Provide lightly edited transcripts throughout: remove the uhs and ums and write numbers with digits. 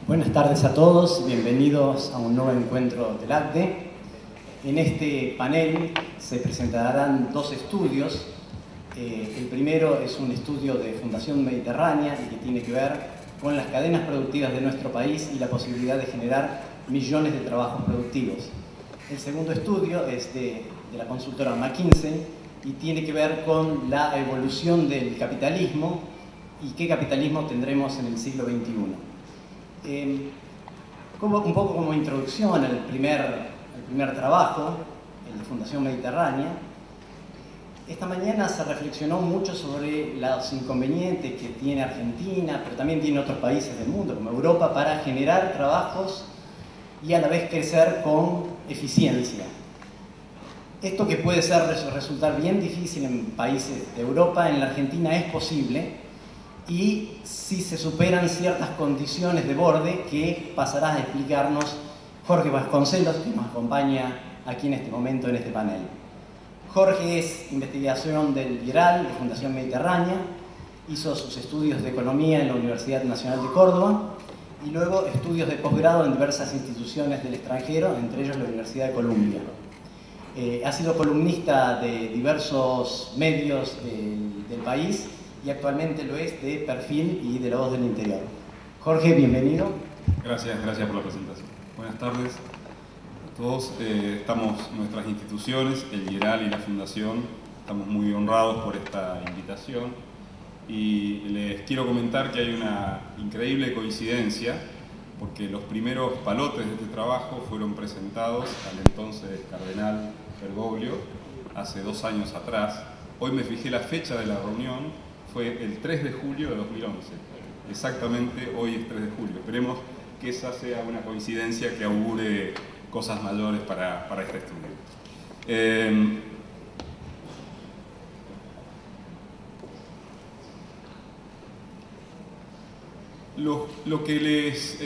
Buenas tardes a todos, bienvenidos a un nuevo encuentro del ACDE. En este panel se presentarán dos estudios. El primero es un estudio de Fundación Mediterránea y que tiene que ver con las cadenas productivas de nuestro país y la posibilidad de generar millones de trabajos productivos. El segundo estudio es de la consultora McKinsey y tiene que ver con la evolución del capitalismo y qué capitalismo tendremos en el siglo XXI. Un poco como introducción al primer trabajo, el de Fundación Mediterránea, esta mañana se reflexionó mucho sobre los inconvenientes que tiene Argentina, pero también tiene otros países del mundo, como Europa, para generar trabajos y a la vez crecer con eficiencia. Esto que puede resultar bien difícil en países de Europa, en la Argentina es posible, y si se superan ciertas condiciones de borde que pasará a explicarnos Jorge Vasconcelos, que nos acompaña aquí en este momento en este panel. Jorge es investigación del IRAL, de Fundación Mediterránea, hizo sus estudios de economía en la Universidad Nacional de Córdoba y luego estudios de posgrado en diversas instituciones del extranjero, entre ellos la Universidad de Columbia. Ha sido columnista de diversos medios del país y actualmente lo es de Perfil y de La Voz del Interior. Jorge, bienvenido. Gracias por la presentación. Buenas tardes a todos. Nuestras instituciones, el IRAL y la Fundación, estamos muy honrados por esta invitación y les quiero comentar que hay una increíble coincidencia porque los primeros palotes de este trabajo fueron presentados al entonces cardenal Bergoglio hace 2 años atrás. Hoy me fijé la fecha de la reunión, fue el 3 de julio de 2011. Exactamente hoy es 3 de julio. Esperemos que esa sea una coincidencia que augure cosas mayores para este estudio. Lo que les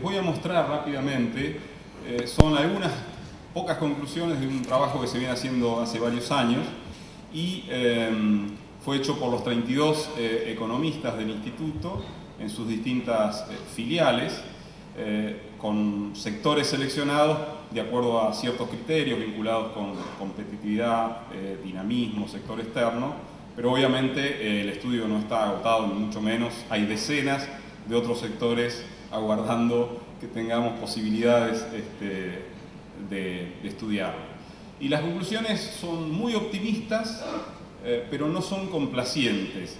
voy a mostrar rápidamente son algunas pocas conclusiones de un trabajo que se viene haciendo hace varios años y fue hecho por los 32 economistas del instituto en sus distintas filiales, con sectores seleccionados de acuerdo a ciertos criterios vinculados con competitividad, dinamismo, sector externo, pero obviamente el estudio no está agotado, ni mucho menos. Hay decenas de otros sectores aguardando que tengamos posibilidades de estudiarlo. Y las conclusiones son muy optimistas, pero no son complacientes.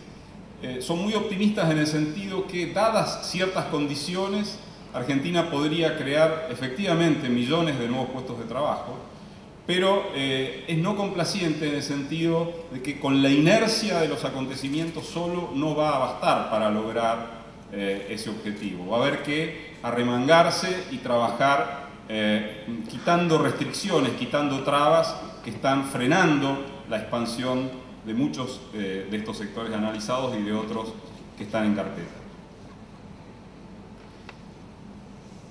Son muy optimistas en el sentido que, dadas ciertas condiciones, Argentina podría crear efectivamente millones de nuevos puestos de trabajo, pero es no complaciente en el sentido de que con la inercia de los acontecimientos solo no va a bastar para lograr ese objetivo. Va a haber que arremangarse y trabajar quitando restricciones, quitando trabas que están frenando la expansión de muchos de estos sectores analizados y de otros que están en carpeta.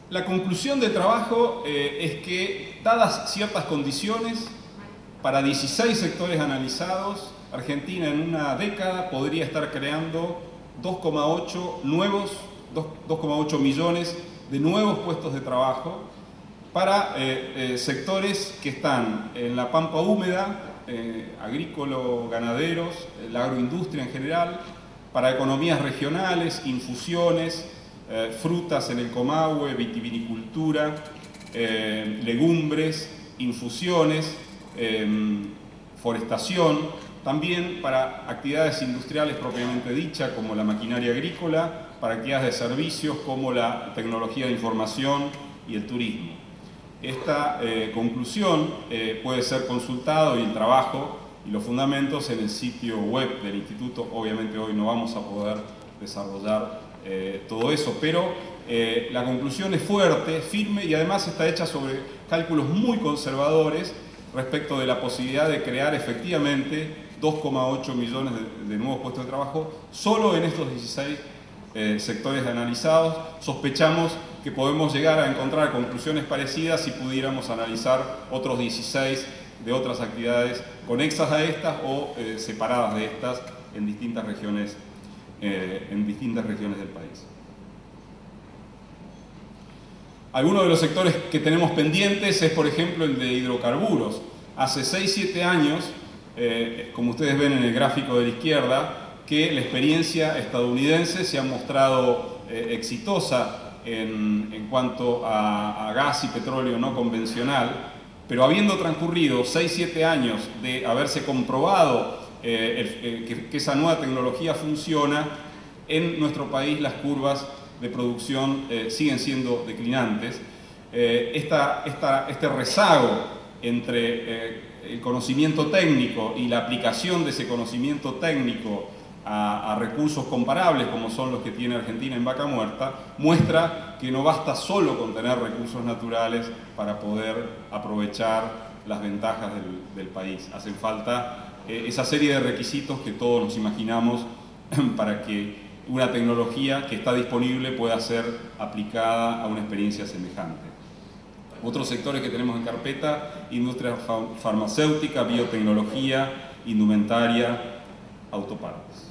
La conclusión del trabajo es que, dadas ciertas condiciones, para 16 sectores analizados, Argentina en una década podría estar creando 2,8 millones de nuevos puestos de trabajo para sectores que están en la pampa húmeda, agrícola-ganaderos, la agroindustria en general, para economías regionales, infusiones, frutas en el Comahue, vitivinicultura, legumbres, infusiones, forestación, también para actividades industriales propiamente dichas como la maquinaria agrícola, para actividades de servicios como la tecnología de información y el turismo. Esta conclusión puede ser consultado y el trabajo y los fundamentos en el sitio web del instituto. Obviamente hoy no vamos a poder desarrollar todo eso, pero la conclusión es fuerte, firme y además está hecha sobre cálculos muy conservadores respecto de la posibilidad de crear efectivamente 2,8 millones de nuevos puestos de trabajo solo en estos 16 sectores analizados. Sospechamos que podemos llegar a encontrar conclusiones parecidas si pudiéramos analizar otros 16 de otras actividades conexas a estas o separadas de estas en distintas regiones del país. Algunos de los sectores que tenemos pendientes es, por ejemplo, el de hidrocarburos. Hace 6-7 años, como ustedes ven en el gráfico de la izquierda, que la experiencia estadounidense se ha mostrado exitosa en cuanto a gas y petróleo no convencional, pero habiendo transcurrido 6-7 años de haberse comprobado que esa nueva tecnología funciona, en nuestro país las curvas de producción siguen siendo declinantes. Este rezago entre el conocimiento técnico y la aplicación de ese conocimiento técnico a recursos comparables como son los que tiene Argentina en Vaca Muerta, muestra que no basta solo con tener recursos naturales para poder aprovechar las ventajas del país. Hacen falta esa serie de requisitos que todos nos imaginamos para que una tecnología que está disponible pueda ser aplicada a una experiencia semejante. Otros sectores que tenemos en carpeta: industria farmacéutica, biotecnología, indumentaria, autopartes.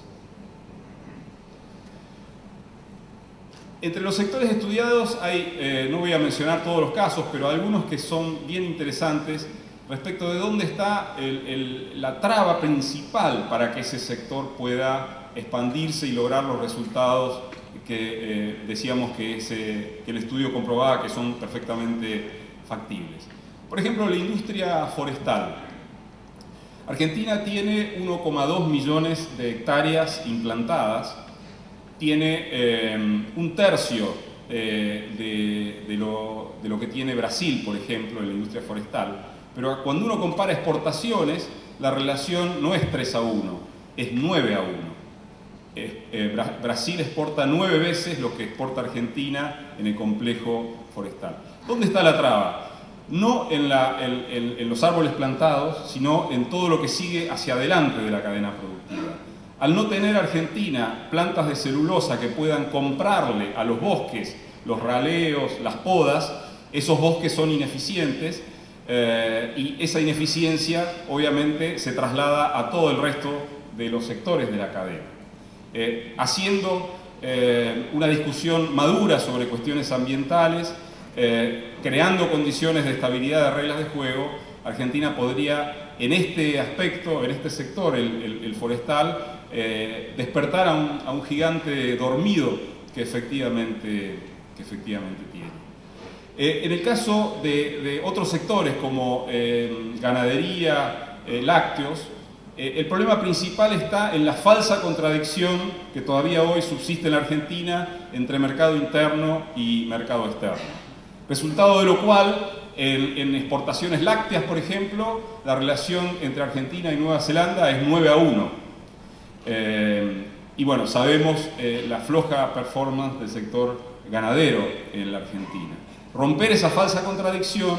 Entre los sectores estudiados hay, no voy a mencionar todos los casos, pero algunos que son bien interesantes respecto de dónde está la traba principal para que ese sector pueda expandirse y lograr los resultados que decíamos que el estudio comprobaba que son perfectamente factibles. Por ejemplo, la industria forestal. Argentina tiene 1,2 millones de hectáreas implantadas, tiene un tercio de lo que tiene Brasil, por ejemplo, en la industria forestal, pero cuando uno compara exportaciones, la relación no es 3-1, es 9-1. Brasil exporta 9 veces lo que exporta Argentina en el complejo forestal. ¿Dónde está la traba? No en los árboles plantados, sino en todo lo que sigue hacia adelante de la cadena productiva. Al no tener Argentina plantas de celulosa que puedan comprarle a los bosques los raleos, las podas, esos bosques son ineficientes y esa ineficiencia obviamente se traslada a todo el resto de los sectores de la cadena. Haciendo una discusión madura sobre cuestiones ambientales, creando condiciones de estabilidad de reglas de juego, Argentina podría, en este aspecto, en este sector, el forestal, despertar a un gigante dormido que efectivamente tiene. En el caso de otros sectores como ganadería, lácteos, el problema principal está en la falsa contradicción que todavía hoy subsiste en la Argentina entre mercado interno y mercado externo. Resultado de lo cual, en exportaciones lácteas, por ejemplo, la relación entre Argentina y Nueva Zelanda es 9-1. Y bueno, sabemos la floja performance del sector ganadero en la Argentina. Romper esa falsa contradicción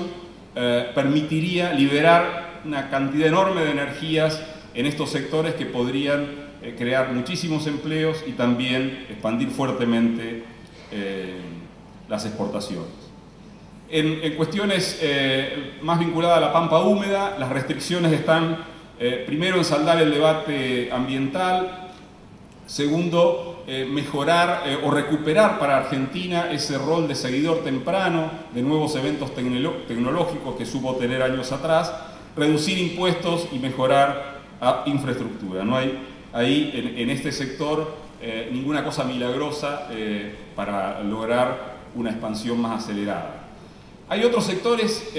permitiría liberar una cantidad enorme de energías en estos sectores que podrían crear muchísimos empleos y también expandir fuertemente las exportaciones. En cuestiones más vinculadas a la pampa húmeda, las restricciones están primero en saldar el debate ambiental, segundo, mejorar o recuperar para Argentina ese rol de seguidor temprano de nuevos eventos tecnológicos que supo tener años atrás, reducir impuestos y mejorar infraestructura. No hay ahí en este sector ninguna cosa milagrosa para lograr una expansión más acelerada. Hay otros sectores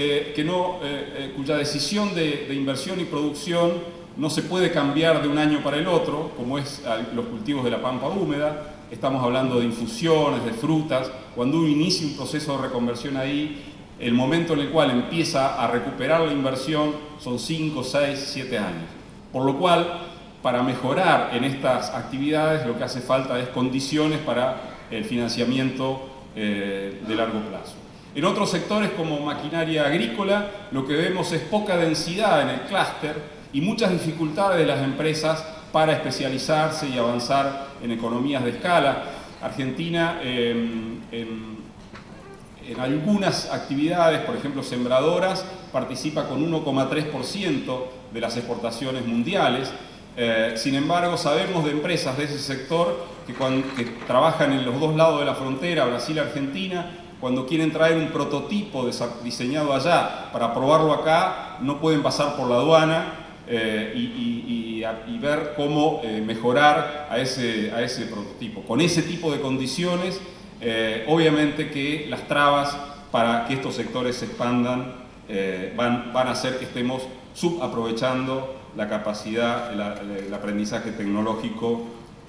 cuya decisión de inversión y producción no se puede cambiar de un año para el otro, como es los cultivos de la pampa húmeda. Estamos hablando de infusiones, de frutas. Cuando uno inicia un proceso de reconversión ahí, el momento en el cual empieza a recuperar la inversión son 5, 6, 7 años. Por lo cual, para mejorar en estas actividades, lo que hace falta es condiciones para el financiamiento de largo plazo. En otros sectores como maquinaria agrícola, lo que vemos es poca densidad en el clúster y muchas dificultades de las empresas para especializarse y avanzar en economías de escala. Argentina, en algunas actividades, por ejemplo sembradoras, participa con 1,3% de las exportaciones mundiales. Sin embargo, sabemos de empresas de ese sector que trabajan en los dos lados de la frontera, Brasil y Argentina, cuando quieren traer un prototipo diseñado allá para probarlo acá, no pueden pasar por la aduana y ver cómo mejorar a ese prototipo. Con ese tipo de condiciones, obviamente que las trabas para que estos sectores se expandan van a hacer que estemos subaprovechando la capacidad, el aprendizaje tecnológico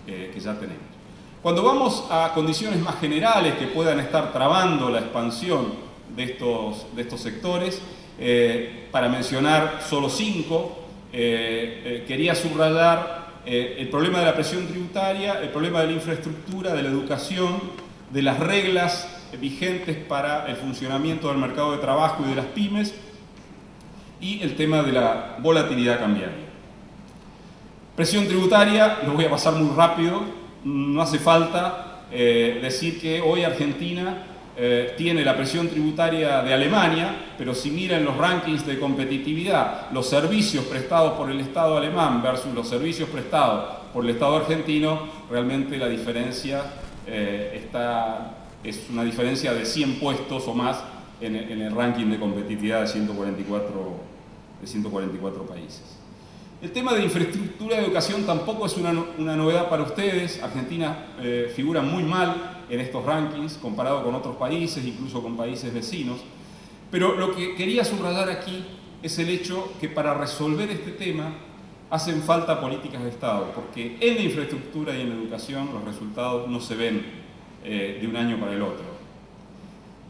que ya tenemos. Cuando vamos a condiciones más generales que puedan estar trabando la expansión de estos sectores, para mencionar solo 5, quería subrayar el problema de la presión tributaria, el problema de la infraestructura, de la educación, de las reglas vigentes para el funcionamiento del mercado de trabajo y de las pymes, y el tema de la volatilidad cambiaria. Presión tributaria, lo voy a pasar muy rápido, no hace falta decir que hoy Argentina tiene la presión tributaria de Alemania, pero si miran los rankings de competitividad, los servicios prestados por el Estado alemán versus los servicios prestados por el Estado argentino, realmente la diferencia es una diferencia de 100 puestos o más en el ranking de competitividad de 144 países. El tema de infraestructura de educación tampoco es una novedad para ustedes. Argentina figura muy mal en estos rankings comparado con otros países, incluso con países vecinos. Pero lo que quería subrayar aquí es el hecho que para resolver este tema hacen falta políticas de Estado, porque en la infraestructura y en la educación los resultados no se ven de un año para el otro.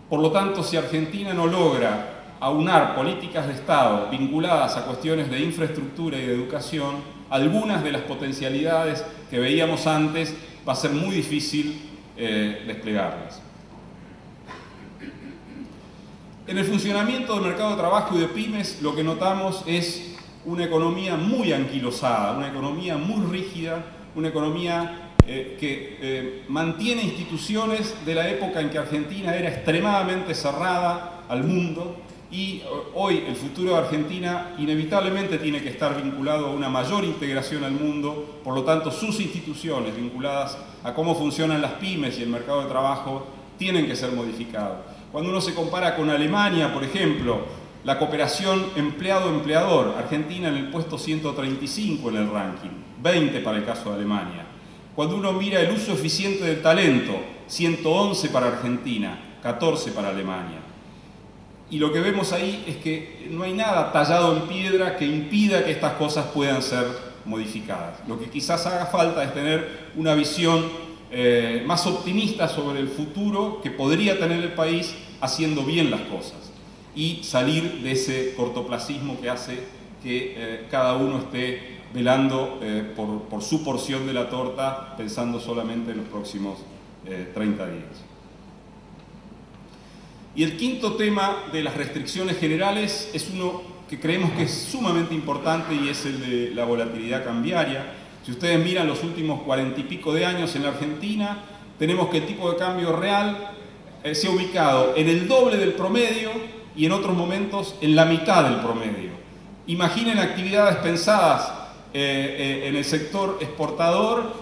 Por lo tanto, si Argentina no logra aunar políticas de Estado vinculadas a cuestiones de infraestructura y de educación, algunas de las potencialidades que veíamos antes va a ser muy difícil desplegarlas. En el funcionamiento del mercado de trabajo y de pymes, lo que notamos es una economía muy anquilosada, una economía muy rígida, una economía que mantiene instituciones de la época en que Argentina era extremadamente cerrada al mundo, y hoy el futuro de Argentina inevitablemente tiene que estar vinculado a una mayor integración al mundo. Por lo tanto, sus instituciones vinculadas a cómo funcionan las pymes y el mercado de trabajo tienen que ser modificadas. Cuando uno se compara con Alemania, por ejemplo, la cooperación empleado-empleador, Argentina en el puesto 135 en el ranking, 20 para el caso de Alemania. Cuando uno mira el uso eficiente del talento, 111 para Argentina, 14 para Alemania. Y lo que vemos ahí es que no hay nada tallado en piedra que impida que estas cosas puedan ser modificadas. Lo que quizás haga falta es tener una visión más optimista sobre el futuro que podría tener el país haciendo bien las cosas y salir de ese cortoplacismo que hace que cada uno esté velando por su porción de la torta, pensando solamente en los próximos 30 días. Y el quinto tema de las restricciones generales es uno que creemos que es sumamente importante, y es el de la volatilidad cambiaria. Si ustedes miran los últimos 40 y pico de años en la Argentina, tenemos que el tipo de cambio real se ha ubicado en el doble del promedio y en otros momentos en la mitad del promedio. Imaginen actividades pensadas en el sector exportador,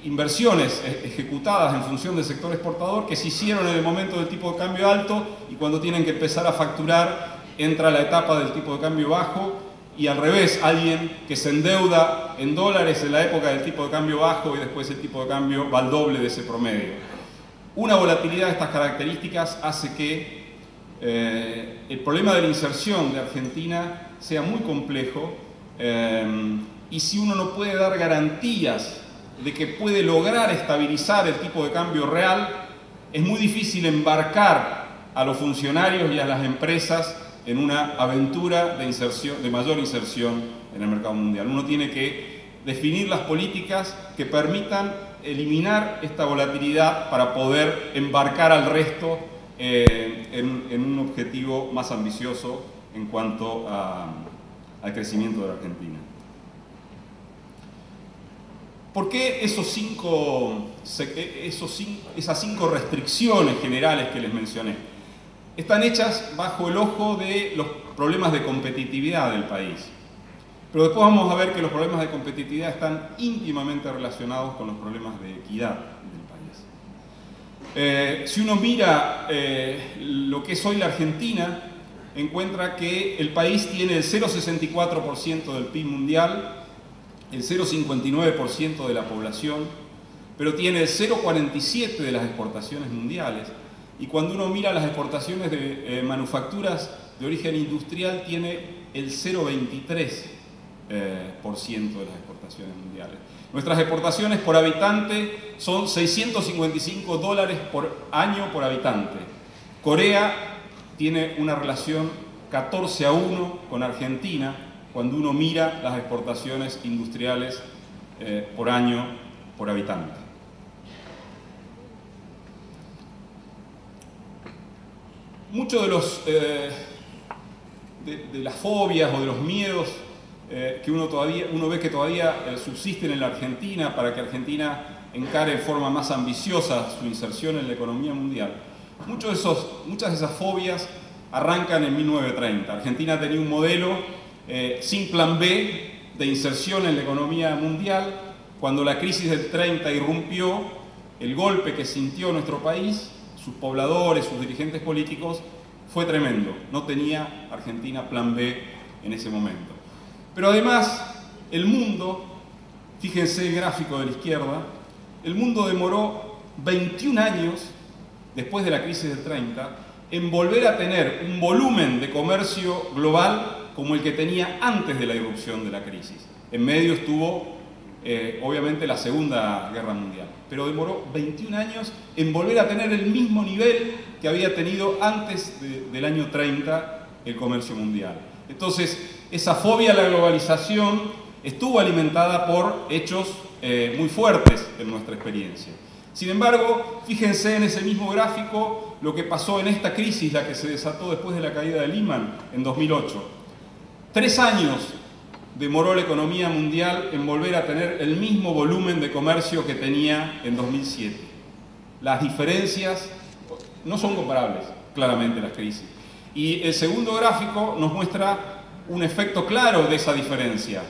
inversiones ejecutadas en función del sector exportador que se hicieron en el momento del tipo de cambio alto, y cuando tienen que empezar a facturar entra la etapa del tipo de cambio bajo, y al revés, alguien que se endeuda en dólares en la época del tipo de cambio bajo y después el tipo de cambio va al doble de ese promedio. Una volatilidad de estas características hace que el problema de la inserción de Argentina sea muy complejo, y si uno no puede dar garantías de que puede lograr estabilizar el tipo de cambio real, es muy difícil embarcar a los funcionarios y a las empresas en una aventura de inserción, de mayor inserción en el mercado mundial. Uno tiene que definir las políticas que permitan eliminar esta volatilidad para poder embarcar al resto en un objetivo más ambicioso en cuanto al crecimiento de la Argentina. ¿Por qué esas 5 restricciones generales que les mencioné? Están hechas bajo el ojo de los problemas de competitividad del país. Pero después vamos a ver que los problemas de competitividad están íntimamente relacionados con los problemas de equidad del país. Si uno mira lo que es hoy la Argentina, encuentra que el país tiene el 0,64% del PIB mundial, el 0,59% de la población, pero tiene el 0,47% de las exportaciones mundiales. Y cuando uno mira las exportaciones de manufacturas de origen industrial, tiene el 0,23% de las exportaciones mundiales. Nuestras exportaciones por habitante son $655 por año por habitante. Corea tiene una relación 14-1 con Argentina cuando uno mira las exportaciones industriales por año por habitante. Muchos de las fobias o de los miedos que uno ve que todavía subsisten en la Argentina para que Argentina encare de forma más ambiciosa su inserción en la economía mundial. Muchas de esas fobias arrancan en 1930. Argentina tenía un modelo sin plan B de inserción en la economía mundial. Cuando la crisis del 30 irrumpió, el golpe que sintió nuestro país, sus pobladores, sus dirigentes políticos, fue tremendo. No tenía Argentina plan B en ese momento. Pero además, el mundo, fíjense el gráfico de la izquierda, el mundo demoró 21 años, después de la crisis del 30, en volver a tener un volumen de comercio global como el que tenía antes de la irrupción de la crisis. En medio estuvo, obviamente, la Segunda Guerra Mundial, pero demoró 21 años en volver a tener el mismo nivel que había tenido antes del año 30 el comercio mundial. Entonces, esa fobia a la globalización estuvo alimentada por hechos muy fuertes en nuestra experiencia. Sin embargo, fíjense en ese mismo gráfico lo que pasó en esta crisis, la que se desató después de la caída de Lehman en 2008. 3 años demoró la economía mundial en volver a tener el mismo volumen de comercio que tenía en 2007. Las diferencias no son comparables, claramente, las crisis. Y el segundo gráfico nos muestra un efecto claro de esa diferencia.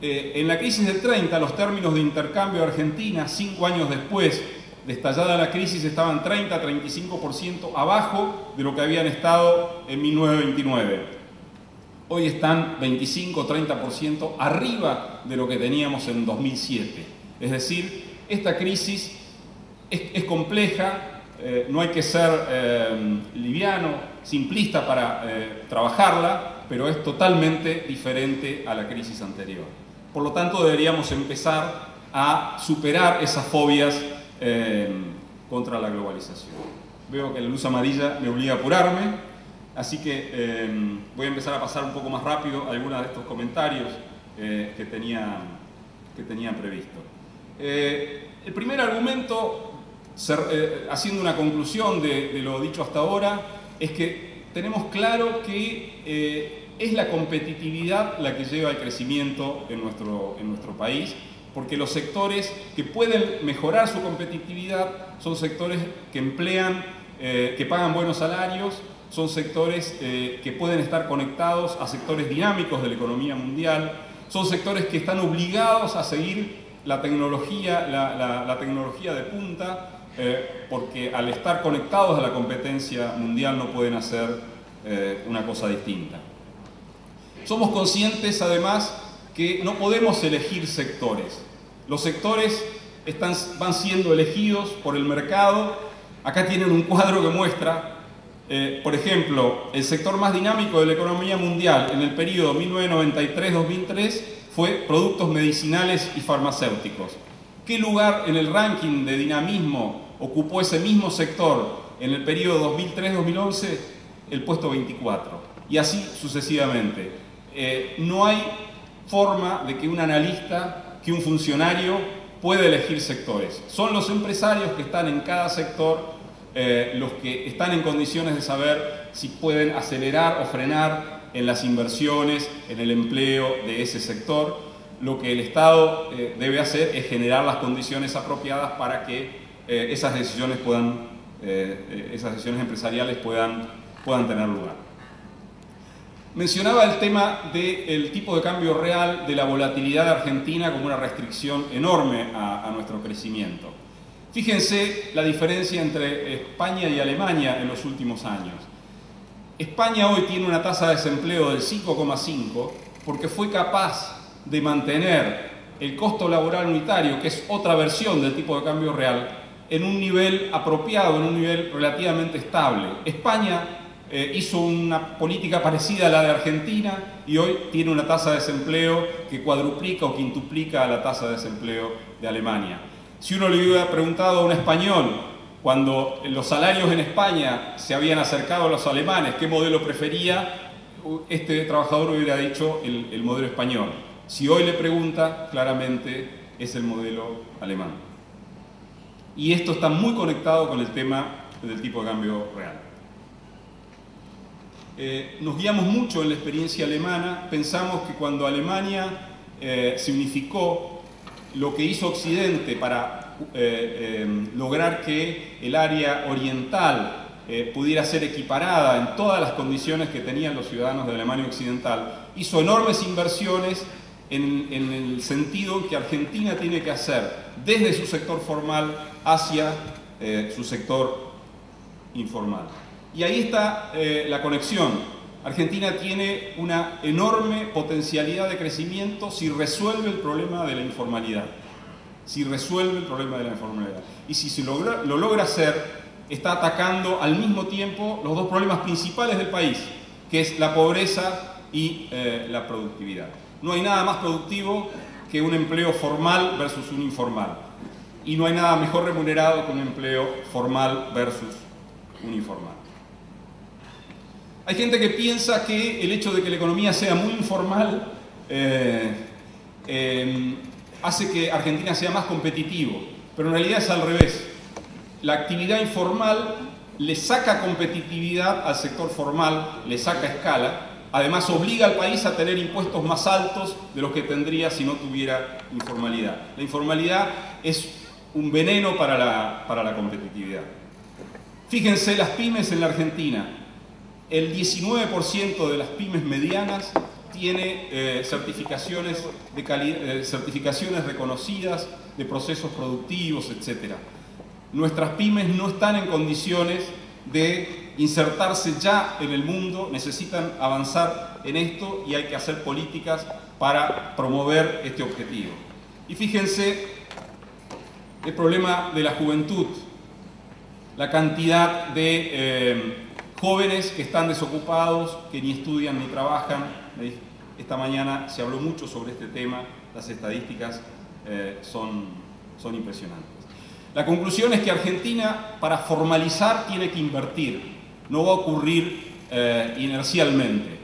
En la crisis del 30, los términos de intercambio de Argentina, 5 años después de estallada la crisis, estaban 30-35% abajo de lo que habían estado en 1929. Hoy están 25-30% arriba de lo que teníamos en 2007. Es decir, esta crisis es compleja, no hay que ser liviano, simplista para trabajarla, pero es totalmente diferente a la crisis anterior. Por lo tanto, deberíamos empezar a superar esas fobias contra la globalización. Veo que la luz amarilla me obliga a apurarme, así que voy a empezar a pasar un poco más rápido algunos de estos comentarios que tenía previsto. El primer argumento, haciendo una conclusión de lo dicho hasta ahora, es que tenemos claro que es la competitividad la que lleva al crecimiento en nuestro país, porque los sectores que pueden mejorar su competitividad son sectores que emplean, que pagan buenos salarios, son sectores que pueden estar conectados a sectores dinámicos de la economía mundial, son sectores que están obligados a seguir la tecnología de punta, porque al estar conectados a la competencia mundial no pueden hacer una cosa distinta. Somos conscientes, además, que no podemos elegir sectores. Los sectores van siendo elegidos por el mercado. Acá tienen un cuadro que muestra, por ejemplo, el sector más dinámico de la economía mundial en el periodo 1993-2003 fue productos medicinales y farmacéuticos. ¿Qué lugar en el ranking de dinamismo ocupó ese mismo sector en el periodo 2003-2011? El puesto 24. Y así sucesivamente. No hay forma de que un analista, que un funcionario pueda elegir sectores. Son los empresarios que están en cada sector los que están en condiciones de saber si pueden acelerar o frenar en las inversiones, en el empleo de ese sector. Lo que el Estado debe hacer es generar las condiciones apropiadas para que esas decisiones empresariales puedan tener lugar. Mencionaba el tema del tipo de cambio real, de la volatilidad de Argentina como una restricción enorme a nuestro crecimiento. Fíjense la diferencia entre España y Alemania en los últimos años. España hoy tiene una tasa de desempleo del 5,5 porque fue capaz de mantener el costo laboral unitario, que es otra versión del tipo de cambio real, en un nivel apropiado, en un nivel relativamente estable. España hizo una política parecida a la de Argentina y hoy tiene una tasa de desempleo que cuadruplica o quintuplica a la tasa de desempleo de Alemania. Si uno le hubiera preguntado a un español, cuando los salarios en España se habían acercado a los alemanes, qué modelo prefería, este trabajador hubiera dicho el modelo español. Si hoy le pregunta, claramente es el modelo alemán. Y esto está muy conectado con el tema del tipo de cambio real. Nos guiamos mucho en la experiencia alemana. Pensamos que cuando Alemania se unificó, lo que hizo Occidente para lograr que el área oriental pudiera ser equiparada en todas las condiciones que tenían los ciudadanos de Alemania Occidental, hizo enormes inversiones en el sentido en que Argentina tiene que hacer desde su sector formal hacia su sector informal. Y ahí está la conexión. Argentina tiene una enorme potencialidad de crecimiento si resuelve el problema de la informalidad. Si resuelve el problema de la informalidad. Y si lo logra hacer, está atacando al mismo tiempo los dos problemas principales del país, que es la pobreza y la productividad. No hay nada más productivo que un empleo formal versus un informal. Y no hay nada mejor remunerado que un empleo formal versus un informal. Hay gente que piensa que el hecho de que la economía sea muy informal hace que Argentina sea más competitivo, pero en realidad es al revés. La actividad informal le saca competitividad al sector formal, le saca escala, además obliga al país a tener impuestos más altos de los que tendría si no tuviera informalidad. La informalidad es un veneno para la competitividad. Fíjense las pymes en la Argentina. El 19% de las pymes medianas tiene certificaciones de calidad, certificaciones reconocidas de procesos productivos, etc. Nuestras pymes no están en condiciones de insertarse ya en el mundo, necesitan avanzar en esto y hay que hacer políticas para promover este objetivo. Y fíjense el problema de la juventud, la cantidad de jóvenes que están desocupados, que ni estudian ni trabajan. Esta mañana se habló mucho sobre este tema, las estadísticas son impresionantes. La conclusión es que Argentina, para formalizar, tiene que invertir, no va a ocurrir inercialmente.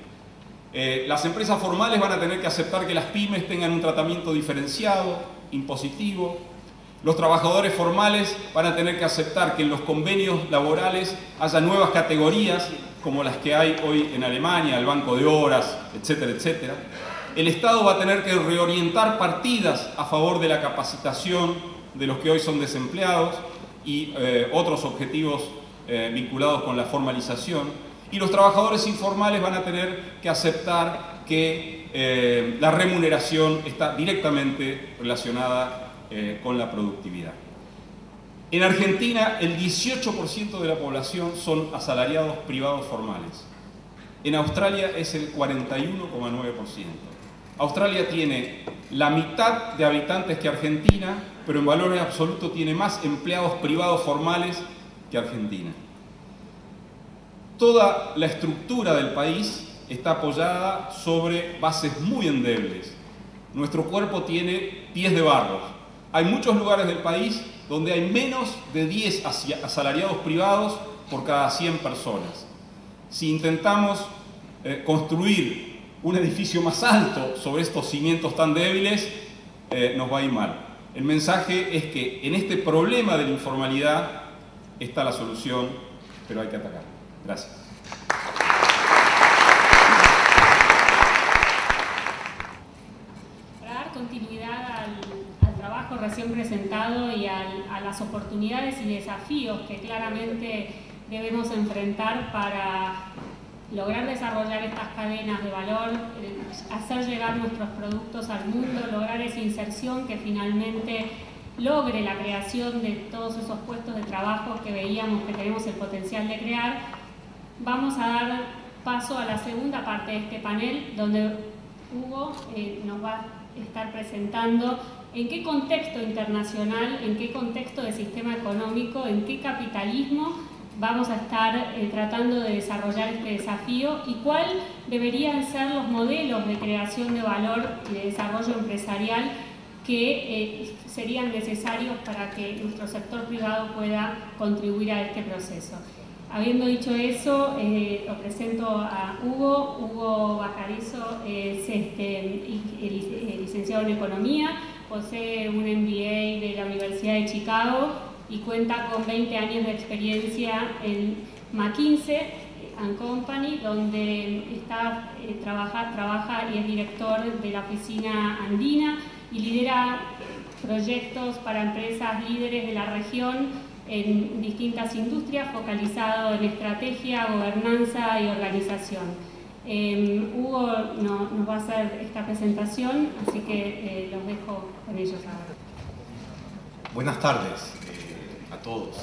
Las empresas formales van a tener que aceptar que las pymes tengan un tratamiento diferenciado, impositivo. Los trabajadores formales van a tener que aceptar que en los convenios laborales haya nuevas categorías, como las que hay hoy en Alemania, el banco de horas, etcétera, etcétera. El Estado va a tener que reorientar partidas a favor de la capacitación de los que hoy son desempleados y otros objetivos vinculados con la formalización. Y los trabajadores informales van a tener que aceptar que la remuneración está directamente relacionada con la productividad. En Argentina, el 18% de la población son asalariados privados formales. En Australia es el 41,9%. Australia tiene la mitad de habitantes que Argentina, pero en valores absolutos tiene más empleados privados formales que Argentina. Toda la estructura del país está apoyada sobre bases muy endebles. Nuestro cuerpo tiene pies de barro. Hay muchos lugares del país donde hay menos de 10 asalariados privados por cada 100 personas. Si intentamos construir un edificio más alto sobre estos cimientos tan débiles, nos va a ir mal. El mensaje es que en este problema de la informalidad está la solución, pero hay que atacar. Gracias. Para dar continuidad al trabajo recién presentado y a las oportunidades y desafíos que claramente debemos enfrentar para lograr desarrollar estas cadenas de valor, hacer llegar nuestros productos al mundo, lograr esa inserción que finalmente logre la creación de todos esos puestos de trabajo que veíamos que tenemos el potencial de crear, vamos a dar paso a la segunda parte de este panel, donde Hugo nos va a estar presentando en qué contexto internacional, en qué contexto de sistema económico, en qué capitalismo vamos a estar tratando de desarrollar este desafío y cuáles deberían ser los modelos de creación de valor y de desarrollo empresarial que serían necesarios para que nuestro sector privado pueda contribuir a este proceso. Habiendo dicho eso, lo presento a Hugo. Hugo Bacarizo es licenciado en Economía, posee un MBA de la Universidad de Chicago y cuenta con 20 años de experiencia en McKinsey & Company, donde trabaja y es director de la oficina andina y lidera proyectos para empresas líderes de la región en distintas industrias, focalizado en estrategia, gobernanza y organización. Hugo nos va a hacer esta presentación, así que los dejo con ellos ahora. Buenas tardes a todos.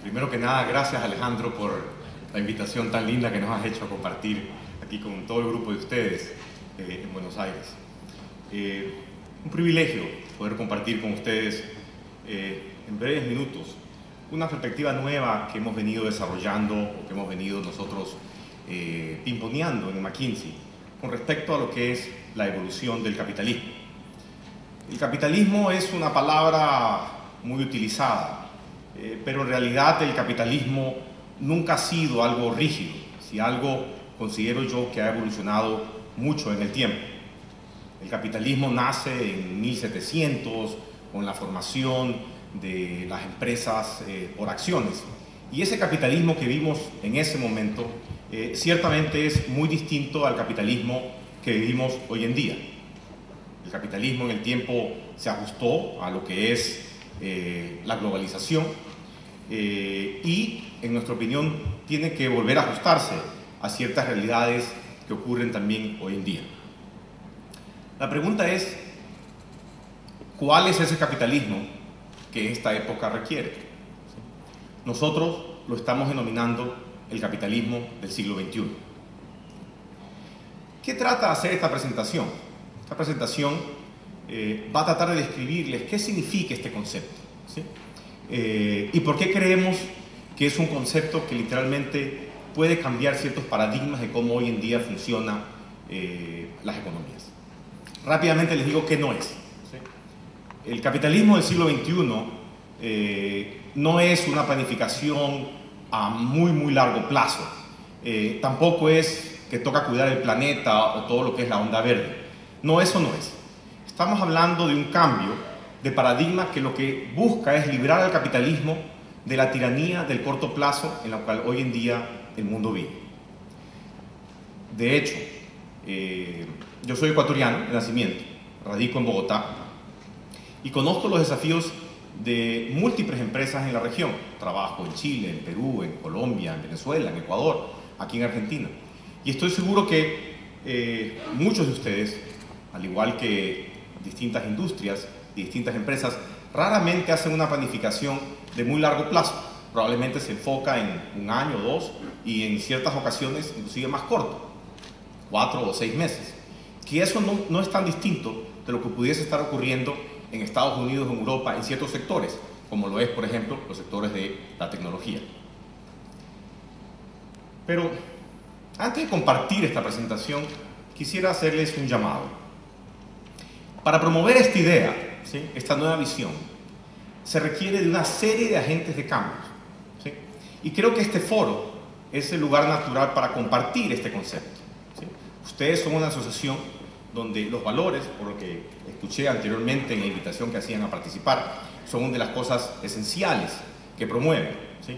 Primero que nada, gracias Alejandro por la invitación tan linda que nos has hecho a compartir aquí con todo el grupo de ustedes en Buenos Aires. Un privilegio poder compartir con ustedes en breves minutos una perspectiva nueva que hemos venido desarrollando o que hemos venido nosotros pimponeando en McKinsey con respecto a lo que es la evolución del capitalismo. El capitalismo es una palabra muy utilizada, pero en realidad el capitalismo nunca ha sido algo rígido, si algo considero yo que ha evolucionado mucho en el tiempo. El capitalismo nace en 1700 con la formación de las empresas por acciones. Y ese capitalismo que vimos en ese momento ciertamente es muy distinto al capitalismo que vivimos hoy en día. El capitalismo en el tiempo se ajustó a lo que es la globalización y, en nuestra opinión, tiene que volver a ajustarse a ciertas realidades que ocurren también hoy en día. La pregunta es, ¿cuál es ese capitalismo que esta época requiere? Nosotros lo estamos denominando el capitalismo del siglo XXI. ¿Qué trata de hacer esta presentación? Esta presentación va a tratar de describirles qué significa este concepto, ¿sí? Y por qué creemos que es un concepto que literalmente puede cambiar ciertos paradigmas de cómo hoy en día funcionan las economías. Rápidamente les digo qué no es. ¿Sí? El capitalismo del siglo XXI no es una planificación a muy largo plazo. Tampoco es que toca cuidar el planeta o todo lo que es la onda verde. No, eso no es. Estamos hablando de un cambio de paradigma que lo que busca es librar al capitalismo de la tiranía del corto plazo en la cual hoy en día el mundo vive. De hecho, yo soy ecuatoriano de nacimiento, radico en Bogotá y conozco los desafíos de múltiples empresas en la región. Trabajo en Chile, en Perú, en Colombia, en Venezuela, en Ecuador, aquí en Argentina. Y estoy seguro que muchos de ustedes, al igual que distintas industrias y distintas empresas, raramente hacen una planificación de muy largo plazo. Probablemente se enfoca en un año o dos y en ciertas ocasiones inclusive más corto, 4 o 6 meses. Que eso no es tan distinto de lo que pudiese estar ocurriendo en Estados Unidos o en Europa en ciertos sectores, como lo es, por ejemplo, los sectores de la tecnología. Pero antes de compartir esta presentación, quisiera hacerles un llamado. Para promover esta idea, ¿sí?, esta nueva visión, se requiere de una serie de agentes de cambio, ¿sí? Y creo que este foro es el lugar natural para compartir este concepto, ¿sí? Ustedes son una asociación donde los valores, por lo que escuché anteriormente en la invitación que hacían a participar, son una de las cosas esenciales que promueven, ¿sí?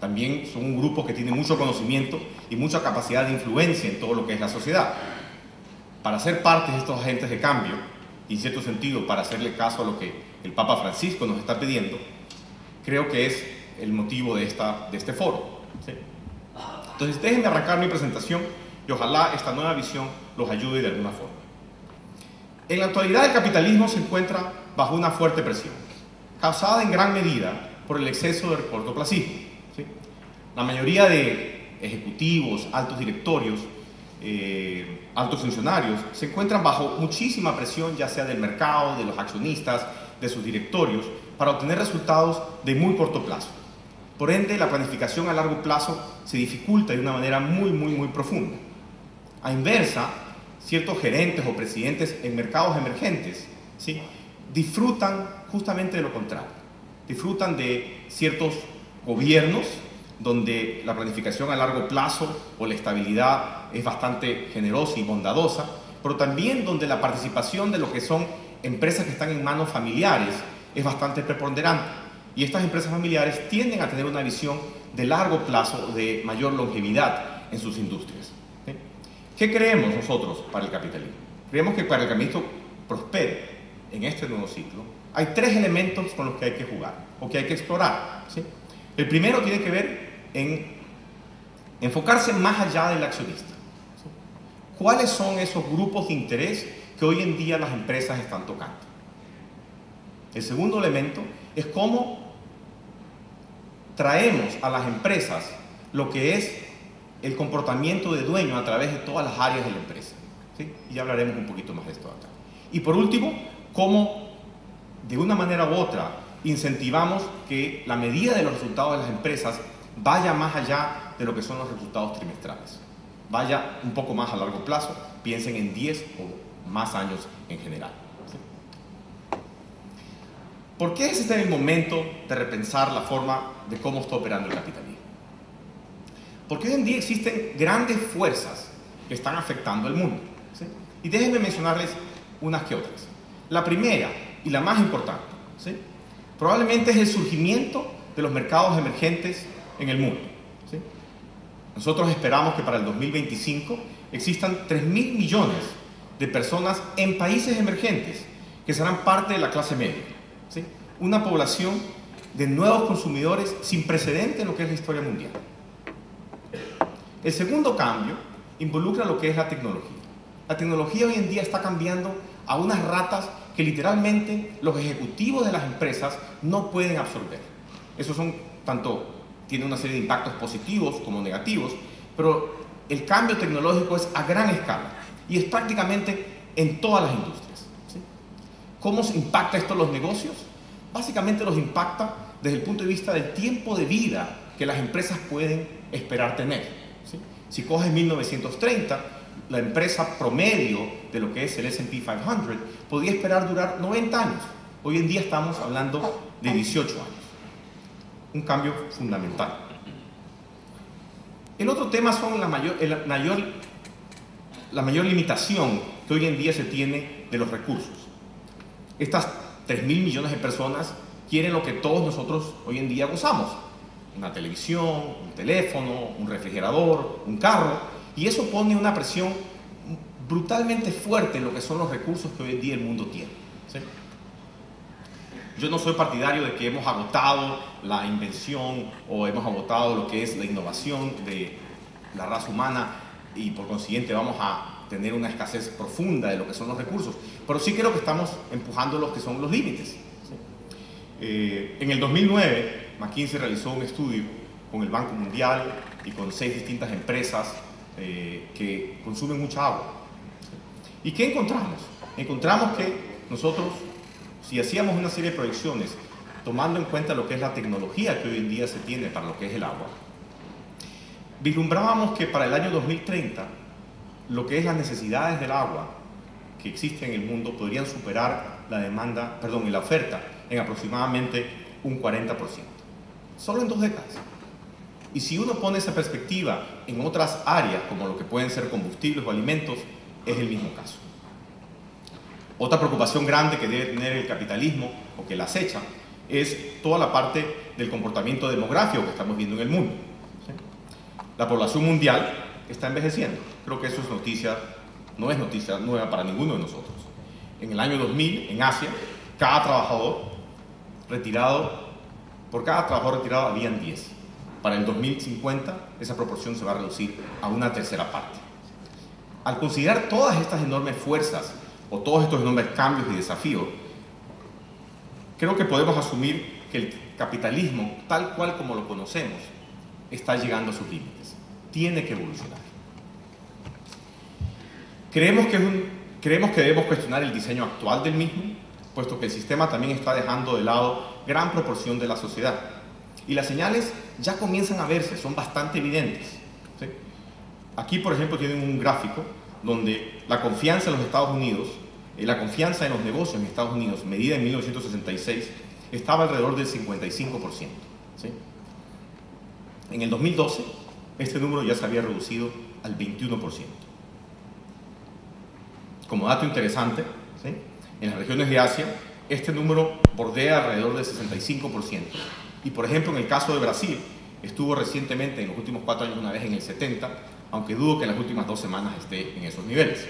También son un grupo que tiene mucho conocimiento y mucha capacidad de influencia en todo lo que es la sociedad. Para ser parte de estos agentes de cambio, y en cierto sentido para hacerle caso a lo que el Papa Francisco nos está pidiendo, creo que es el motivo de este foro, ¿sí? Entonces déjenme arrancar mi presentación y ojalá esta nueva visión los ayude de alguna forma. En la actualidad el capitalismo se encuentra bajo una fuerte presión, causada en gran medida por el exceso de cortoplacismo, ¿sí? La mayoría de ejecutivos, altos directorios, altos funcionarios se encuentran bajo muchísima presión, ya sea del mercado, de los accionistas, de sus directorios, para obtener resultados de muy corto plazo. Por ende, la planificación a largo plazo se dificulta de una manera muy profunda. A inversa, ciertos gerentes o presidentes en mercados emergentes, ¿sí?, disfrutan justamente de lo contrario. Disfrutan de ciertos gobiernos donde la planificación a largo plazo o la estabilidad es bastante generosa y bondadosa, pero también donde la participación de lo que son empresas que están en manos familiares es bastante preponderante. Y estas empresas familiares tienden a tener una visión de largo plazo, de mayor longevidad en sus industrias, ¿sí? ¿Qué creemos nosotros para el capitalismo? Creemos que para el capitalismo prospere en este nuevo ciclo, hay tres elementos con los que hay que jugar o que hay que explorar, ¿sí? El primero tiene que ver en enfocarse más allá del accionista, ¿sí? ¿Cuáles son esos grupos de interés que hoy en día las empresas están tocando? El segundo elemento es cómo traemos a las empresas lo que es el comportamiento de dueño a través de todas las áreas de la empresa, ¿sí? Y ya hablaremos un poquito más de esto acá. Y por último, cómo de una manera u otra incentivamos que la medida de los resultados de las empresas vaya más allá de lo que son los resultados trimestrales, vaya un poco más a largo plazo, piensen en 10 o más años en general, ¿sí? ¿Por qué es este el momento de repensar la forma de cómo está operando el capitalismo? Porque hoy en día existen grandes fuerzas que están afectando al mundo, ¿sí? Y déjenme mencionarles unas que otras. La primera y la más importante, ¿sí?, probablemente es el surgimiento de los mercados emergentes en el mundo, ¿sí? Nosotros esperamos que para el 2025 existan 3.000 millones de personas en países emergentes que serán parte de la clase media, ¿sí? Una población de nuevos consumidores sin precedente en lo que es la historia mundial. El segundo cambio involucra lo que es la tecnología. La tecnología hoy en día está cambiando a unas ratas que literalmente los ejecutivos de las empresas no pueden absorber. Esos son tiene una serie de impactos positivos como negativos, pero el cambio tecnológico es a gran escala y es prácticamente en todas las industrias, ¿sí? ¿Cómo se impacta esto en los negocios? Básicamente los impacta desde el punto de vista del tiempo de vida que las empresas pueden esperar tener, ¿sí? Si coges 1930, la empresa promedio de lo que es el S&P 500 podía esperar durar 90 años. Hoy en día estamos hablando de 18 años. Un cambio fundamental. El otro tema son la mayor limitación que hoy en día se tiene de los recursos. Estas 3.000 millones de personas quieren lo que todos nosotros hoy en día gozamos: una televisión, un teléfono, un refrigerador, un carro. Y eso pone una presión brutalmente fuerte en lo que son los recursos que hoy en día el mundo tiene, ¿sí? Yo no soy partidario de que hemos agotado la invención o hemos agotado lo que es la innovación de la raza humana y por consiguiente vamos a tener una escasez profunda de lo que son los recursos, pero sí creo que estamos empujando los que son los límites, ¿sí? En el 2009, McKinsey realizó un estudio con el Banco Mundial y con 6 distintas empresas que consumen mucha agua. ¿Y qué encontramos? Encontramos que nosotros, si hacíamos una serie de proyecciones tomando en cuenta lo que es la tecnología que hoy en día se tiene para lo que es el agua, vislumbrábamos que para el año 2030 lo que es las necesidades del agua que existe en el mundo podrían superar la oferta en aproximadamente un 40%, solo en 2 décadas. Y si uno pone esa perspectiva en otras áreas, como lo que pueden ser combustibles o alimentos, es el mismo caso. Otra preocupación grande que debe tener el capitalismo, o que la acecha, es toda la parte del comportamiento demográfico que estamos viendo en el mundo, ¿sí? La población mundial está envejeciendo. Creo que eso no es noticia nueva para ninguno de nosotros. En el año 2000, en Asia, por cada trabajador retirado habían 10. Para el 2050 esa proporción se va a reducir a una tercera parte. Al considerar todas estas enormes fuerzas o todos estos enormes cambios y desafíos, creo que podemos asumir que el capitalismo, tal cual como lo conocemos, está llegando a sus límites. Tiene que evolucionar. Creemos que debemos cuestionar el diseño actual del mismo, puesto que el sistema también está dejando de lado gran proporción de la sociedad. Y las señales ya comienzan a verse, son bastante evidentes, ¿sí? Aquí, por ejemplo, tienen un gráfico donde la confianza en los Estados Unidos, la confianza en los negocios en Estados Unidos, medida en 1966, estaba alrededor del 55%. ¿Sí? En el 2012, este número ya se había reducido al 21%. Como dato interesante, ¿sí?, en las regiones de Asia, este número bordea alrededor del 65%. Y, por ejemplo, en el caso de Brasil, estuvo recientemente, en los últimos 4 años, una vez en el 70%, aunque dudo que en las últimas 2 semanas esté en esos niveles.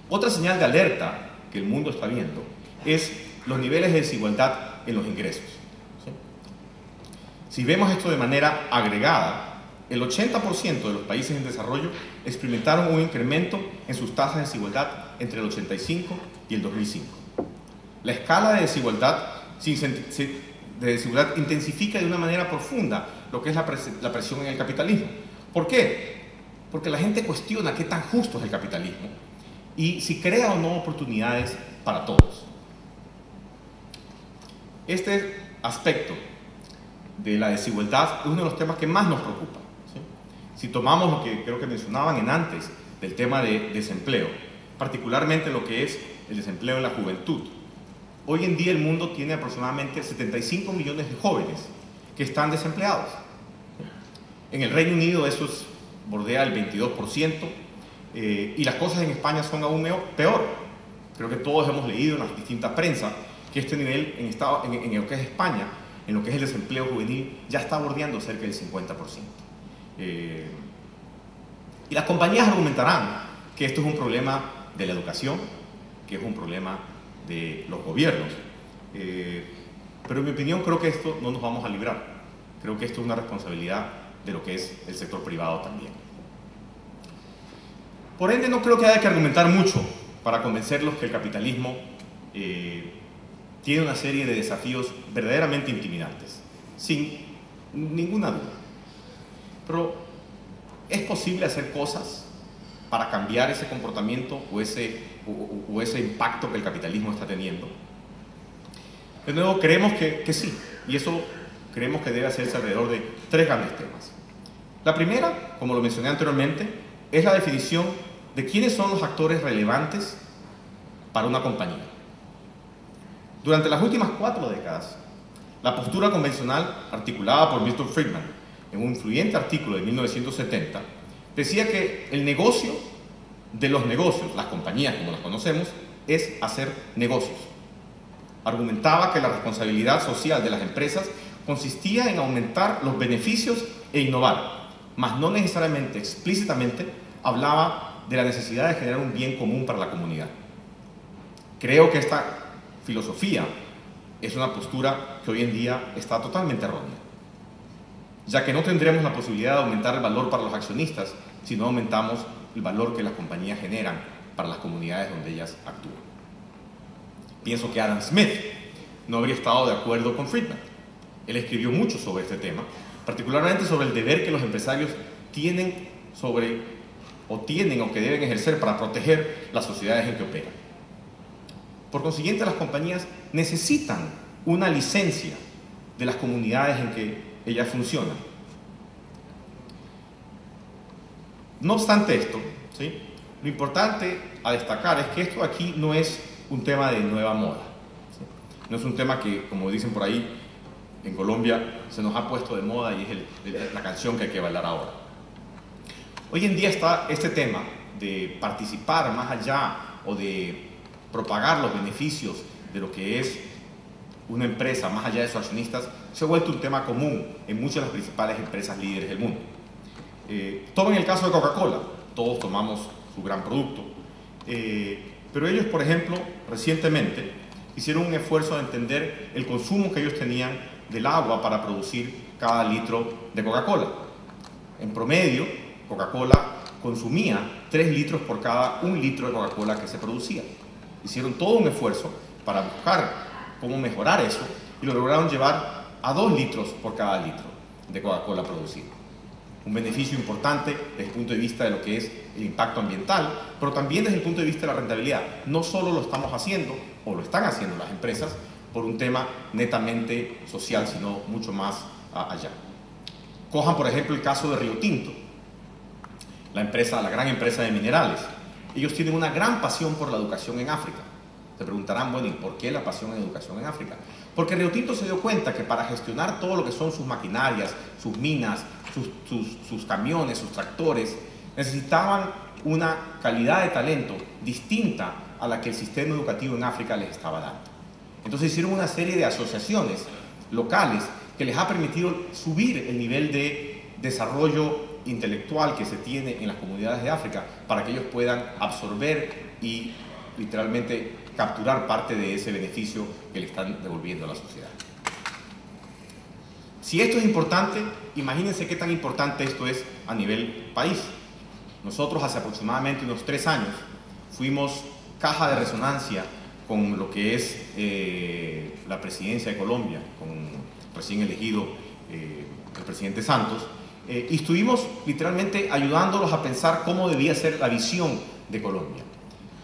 Otra señal de alerta que el mundo está viendo es los niveles de desigualdad en los ingresos. ¿Sí? Si vemos esto de manera agregada, el 80% de los países en desarrollo experimentaron un incremento en sus tasas de desigualdad entre el 85 y el 2005. La escala de desigualdad intensifica de una manera profunda lo que es la presión en el capitalismo. ¿Por qué? Porque la gente cuestiona qué tan justo es el capitalismo y si crea o no oportunidades para todos. Este aspecto de la desigualdad es uno de los temas que más nos preocupa. ¿Sí? Si tomamos lo que creo que mencionaban en antes del tema de desempleo, particularmente lo que es el desempleo en la juventud, hoy en día el mundo tiene aproximadamente 75 millones de jóvenes que están desempleados. En el Reino Unido eso bordea el 22%, y las cosas en España son aún peor. Creo que todos hemos leído en las distintas prensas que este nivel en lo que es España, en lo que es el desempleo juvenil, ya está bordeando cerca del 50%. Y las compañías argumentarán que esto es un problema de la educación, que es un problema de los gobiernos, pero en mi opinión creo que esto no nos vamos a librar. Creo que esto es una responsabilidad de lo que es el sector privado también. Por ende, no creo que haya que argumentar mucho para convencerlos que el capitalismo tiene una serie de desafíos verdaderamente intimidantes, sin ninguna duda. Pero, ¿es posible hacer cosas para cambiar ese comportamiento o ese impacto que el capitalismo está teniendo? De nuevo, creemos que sí, y eso creemos que debe hacerse alrededor de 3 grandes temas. La primera, como lo mencioné anteriormente, es la definición de quiénes son los actores relevantes para una compañía. Durante las últimas 4 décadas, la postura convencional articulada por Milton Friedman en un influyente artículo de 1970 decía que el negocio de los negocios, las compañías como las conocemos, es hacer negocios. Argumentaba que la responsabilidad social de las empresas consistía en aumentar los beneficios e innovar, mas no necesariamente explícitamente hablaba de la necesidad de generar un bien común para la comunidad. Creo que esta filosofía es una postura que hoy en día está totalmente errónea, ya que no tendremos la posibilidad de aumentar el valor para los accionistas si no aumentamos el valor que las compañías generan para las comunidades donde ellas actúan. Pienso que Adam Smith no habría estado de acuerdo con Friedman. Él escribió mucho sobre este tema, particularmente sobre el deber que los empresarios tienen o que deben ejercer para proteger las sociedades en que operan. Por consiguiente, las compañías necesitan una licencia de las comunidades en que ellas funcionan. No obstante esto, ¿sí?, lo importante a destacar es que esto aquí no es un tema de nueva moda, ¿sí? No es un tema que, como dicen por ahí, en Colombia se nos ha puesto de moda y es la canción que hay que bailar ahora. Hoy en día está este tema de participar más allá o de propagar los beneficios de lo que es una empresa más allá de sus accionistas, se ha vuelto un tema común en muchas de las principales empresas líderes del mundo. Tomen el caso de Coca-Cola, todos tomamos su gran producto, pero ellos, por ejemplo, recientemente hicieron un esfuerzo de entender el consumo que ellos tenían del agua para producir cada litro de Coca-Cola. En promedio, Coca-Cola consumía 3 litros por cada 1 litro de Coca-Cola que se producía. Hicieron todo un esfuerzo para buscar cómo mejorar eso y lo lograron llevar a 2 litros por cada litro de Coca-Cola producido. Un beneficio importante desde el punto de vista de lo que es el impacto ambiental, pero también desde el punto de vista de la rentabilidad. No solo lo estamos haciendo, o lo están haciendo las empresas, por un tema netamente social, sino mucho más allá. Cojan, por ejemplo, el caso de Río Tinto, la gran empresa de minerales. Ellos tienen una gran pasión por la educación en África. Se preguntarán, bueno, ¿y por qué la pasión en educación en África? Porque Río Tinto se dio cuenta que para gestionar todo lo que son sus maquinarias, sus minas, sus camiones, sus tractores, necesitaban una calidad de talento distinta a la que el sistema educativo en África les estaba dando. Entonces hicieron una serie de asociaciones locales que les ha permitido subir el nivel de desarrollo intelectual que se tiene en las comunidades de África para que ellos puedan absorber y literalmente capturar parte de ese beneficio que le están devolviendo a la sociedad. Si esto es importante, imagínense qué tan importante esto es a nivel país. Nosotros hace aproximadamente unos 3 años fuimos caja de resonancia con lo que es la presidencia de Colombia, con recién elegido el presidente Santos, y estuvimos literalmente ayudándolos a pensar cómo debía ser la visión de Colombia.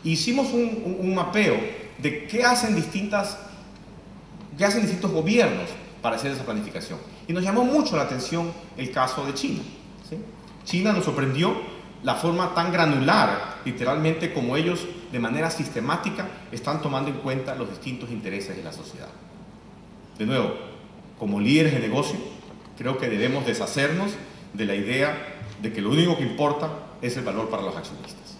Hicimos un mapeo de qué hacen distintos gobiernos para hacer esa planificación. Y nos llamó mucho la atención el caso de China, ¿sí? China nos sorprendió la forma tan granular, literalmente, como ellos de manera sistemática están tomando en cuenta los distintos intereses de la sociedad. De nuevo, como líderes de negocio, creo que debemos deshacernos de la idea de que lo único que importa es el valor para los accionistas.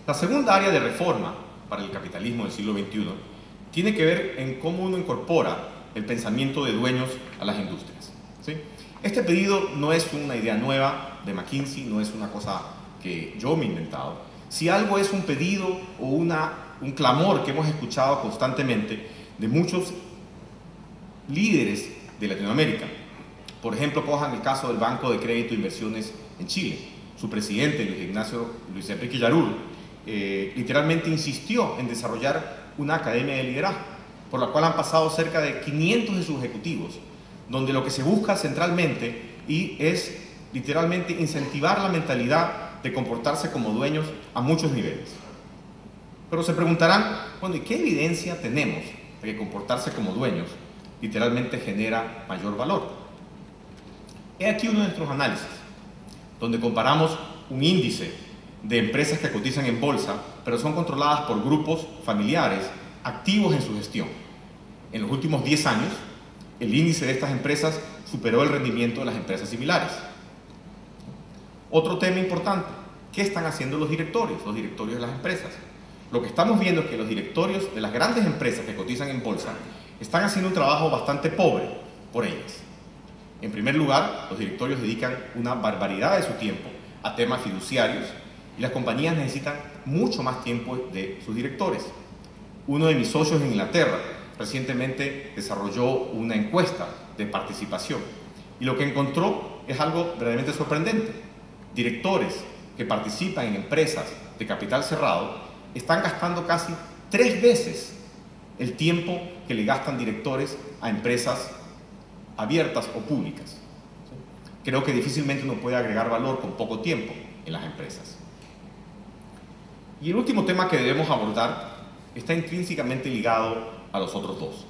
La segunda área de reforma para el capitalismo del siglo XXI tiene que ver en cómo uno incorpora el pensamiento de dueños a las industrias, ¿sí? Este pedido no es una idea nueva de McKinsey, no es una cosa que yo me he inventado. Si algo es un pedido o un clamor que hemos escuchado constantemente de muchos líderes de Latinoamérica. Por ejemplo, cojan el caso del Banco de Crédito e Inversiones en Chile. Su presidente, Luis Enrique Yarur, literalmente insistió en desarrollar una academia de liderazgo, por la cual han pasado cerca de 500 de sus ejecutivos, donde lo que se busca centralmente es literalmente incentivar la mentalidad de comportarse como dueños a muchos niveles. Pero se preguntarán, bueno, ¿y qué evidencia tenemos de que comportarse como dueños literalmente genera mayor valor? He aquí uno de nuestros análisis, donde comparamos un índice de empresas que cotizan en bolsa, pero son controladas por grupos familiares activos en su gestión. En los últimos 10 años, el índice de estas empresas superó el rendimiento de las empresas similares. Otro tema importante, ¿qué están haciendo los directorios de las empresas? Lo que estamos viendo es que los directorios de las grandes empresas que cotizan en bolsa están haciendo un trabajo bastante pobre por ellas. En primer lugar, los directorios dedican una barbaridad de su tiempo a temas fiduciarios y las compañías necesitan mucho más tiempo de sus directores. Uno de mis socios en Inglaterra recientemente desarrolló una encuesta de participación y lo que encontró es algo verdaderamente sorprendente. Directores que participan en empresas de capital cerrado están gastando casi 3 veces el tiempo que le gastan directores a empresas abiertas o públicas. Creo que difícilmente uno puede agregar valor con poco tiempo en las empresas. Y el último tema que debemos abordar está intrínsecamente ligado a los otros dos.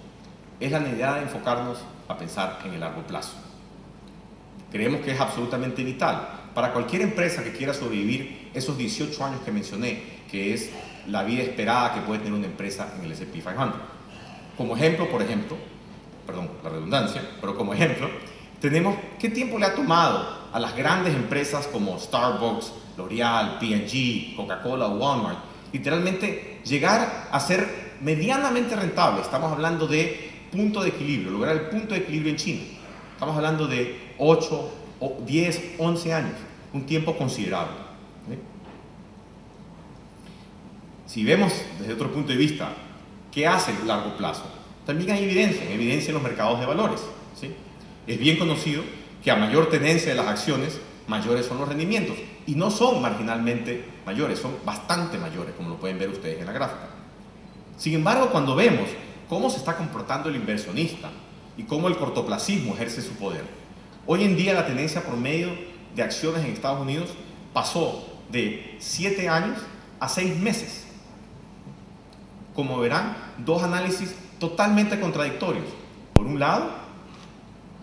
Es la necesidad de enfocarnos a pensar en el largo plazo. Creemos que es absolutamente vital para cualquier empresa que quiera sobrevivir esos 18 años que mencioné, que es la vida esperada que puede tener una empresa en el S&P 500. Como ejemplo, perdón, la redundancia, pero como ejemplo, tenemos qué tiempo le ha tomado a las grandes empresas como Starbucks, L'Oreal, P&G, Coca-Cola o Walmart, literalmente llegar a ser medianamente rentable. Estamos hablando de punto de equilibrio, lograr el punto de equilibrio en China. Estamos hablando de 8, 10, 11 años, un tiempo considerable. ¿Sí? Si vemos desde otro punto de vista qué hace el largo plazo, también hay evidencia en los mercados de valores. ¿Sí? Es bien conocido que a mayor tenencia de las acciones, mayores son los rendimientos. Y no son marginalmente mayores, son bastante mayores, como lo pueden ver ustedes en la gráfica. Sin embargo, cuando vemos cómo se está comportando el inversionista y cómo el cortoplacismo ejerce su poder, hoy en día la tendencia promedio de acciones en Estados Unidos pasó de 7 años a 6 meses. Como verán, dos análisis totalmente contradictorios. Por un lado,